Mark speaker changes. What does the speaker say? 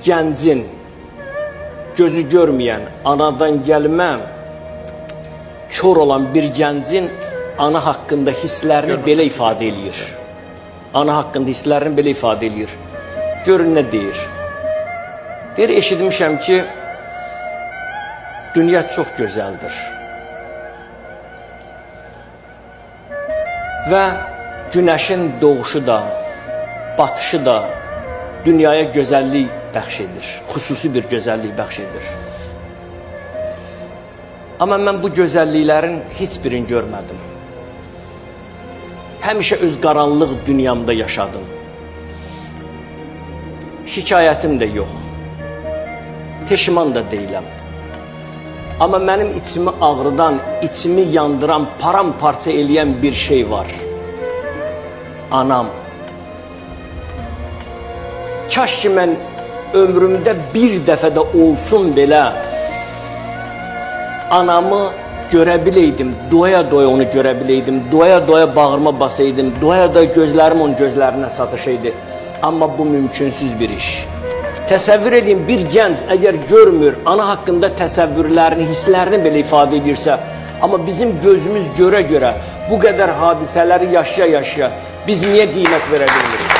Speaker 1: gəncin, gözü görməyən, anadan gəlmə, kör olan bir gəncin ana haqqında hisslərini belə ifadə eləyir. Ana haqqında hisslərini belə ifadə eləyir. Görün nə deyir. Deyir, eşitmişəm ki, dünya çox gözəldir. Və günəşin doğuşu da, batışı da dünyaya gözəllik bəxş edir. Xüsusi bir gözəllik bəxş edir. Amma mən bu gözəlliklərin heç birini görmədim. Həmişə öz qaranlıq dünyamda yaşadım. Şikayətim də yox. Peşman da deyiləm. Amma mənim içimi ağrıdan, içimi yandıran, paramparça eləyən bir şey var. Anam. Kaş ki mən ömrümdə bir dəfə də olsun belə anamı görə biləydim, doya-doya onu görə biləydim, doya-doya bağırma basaydım, doya-doya gözlərim onun gözlərinə satışaydı. Amma bu mümkünsüz bir iş. Təsəvvür edin, bir gənc əgər görmür, ana haqqında təsəvvürlərini, hisslərini belə ifadə edirsə, amma bizim gözümüz görə-görə bu qədər hadisələri yaşaya-yaşaya biz niyə qiymət verə bilmirik?